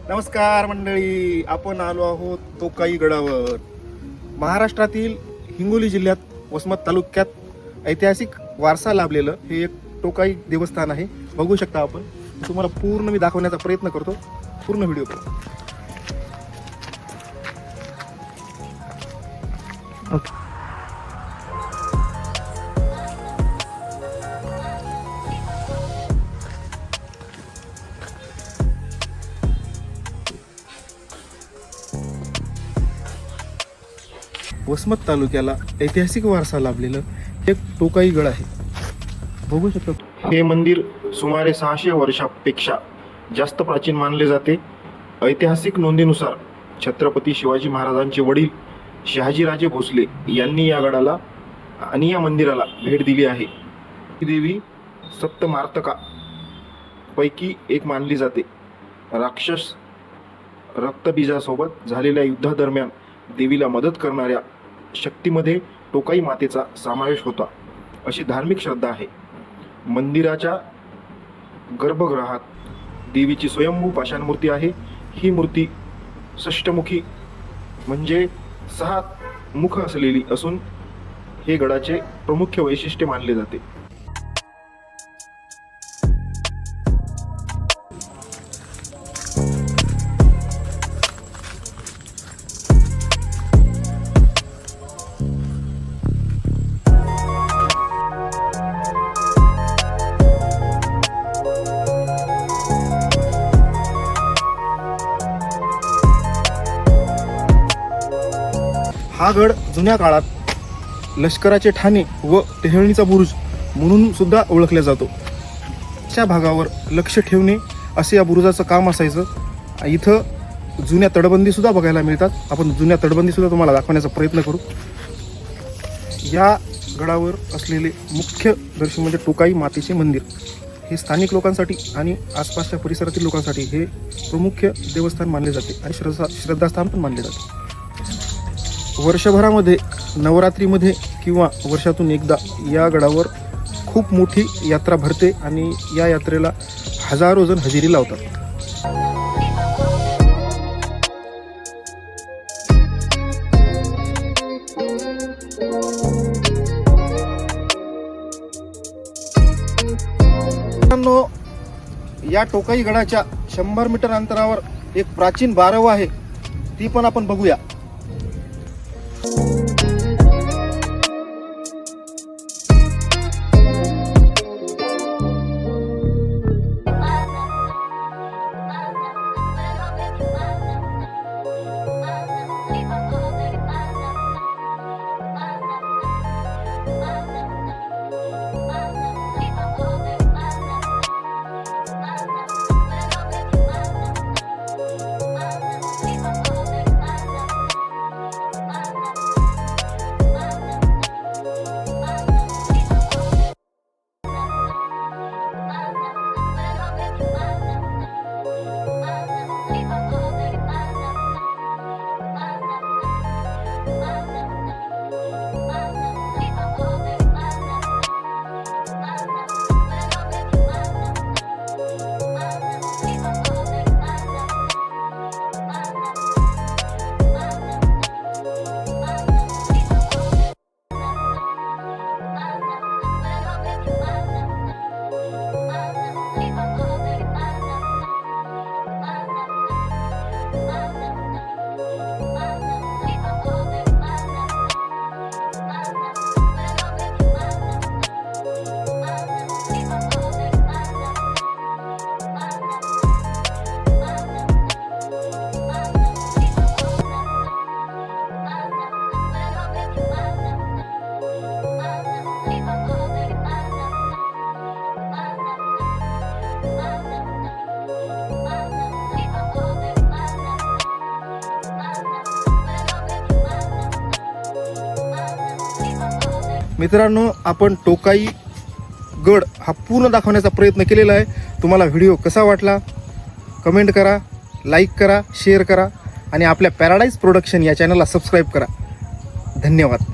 नमस्कार मंडळी, आपण आलो आहोत टोकाई गडावर. महाराष्ट्रातील हिंगोली जिल्ह्यात वसमत तालुक्यात ऐतिहासिक वारसा लाभलेलं हे एक टोकाई देवस्थान आहे. बघू शकता आपण. तुम्हाला पूर्ण मी दाखवण्याचा प्रयत्न करतो. पूर्ण व्हिडिओ बघा. वसमत तालुक्याला ऐतिहासिक वारसा लाभलेलं एक टोकाई गड आहे. बघू शकता. हे मंदिर सुमारे 600 वर्षापेक्षा जास्त प्राचीन मानले जाते. ऐतिहासिक नोंदीनुसार छत्रपती शिवाजी महाराजांचे वडील शहाजीराजे भोसले यांनी या गडाला आणि या मंदिराला भेट दिली आहे. ही देवी सप्तमार्तका पैकी एक मानली जाते. राक्षस रक्तबीजासोबत झालेल्या युद्धादरम्यान देवीला मदत करणाऱ्या शक्तीमध्ये टोकाई मातेचा समावेश होता, अशी धार्मिक श्रद्धा आहे. मंदिराच्या गर्भगृहात देवीची स्वयंभू पाषाण मूर्ती आहे. ही मूर्ती षष्टमुखी म्हणजे 6 मुख असलेली असून हे गडाचे प्रमुख वैशिष्ट्य मानले जाते. हा गड जुन्या काळात लष्कराचे ठाणे व टेहळणीचा बुरुज म्हणून सुद्धा ओळखला जातो. अशा भागावर लक्ष ठेवणे असे या बुरुजाचं काम असायचं. इथं जुन्या तटबंदी सुद्धा बघायला मिळतात. आपण जुन्या तटबंदी सुद्धा तुम्हाला दाखवण्याचा प्रयत्न करू. या गडावर असलेले मुख्य दर्शन म्हणजे टोकाई मातेचे मंदिर. हे स्थानिक लोकांसाठी आणि आसपासच्या परिसरातील लोकांसाठी हे प्रमुख देवस्थान मानले जाते आणि श्रद्धास्थान पण मानले जाते. वर्षभरामध्ये नवरात्रीमध्ये किंवा वर्षातून एकदा या गडावर खूप मोठी यात्रा भरते आणि या यात्रेला हजारो जण हजेरी लावतात. या टोकाई गडाच्या 100 मीटर अंतरावर एक प्राचीन बारव आहे. ती पण आपण बघूया. मित्रांनो, आपण टोकाई गड हा पूर्ण दाखवण्याचा प्रयत्न केलेला आहे. तुम्हाला व्हिडिओ कसा वाटला कमेंट करा, लाईक करा, शेअर करा आणि आपल्या पॅराडाईज प्रोडक्शन या चॅनलला सबस्क्राईब करा. धन्यवाद.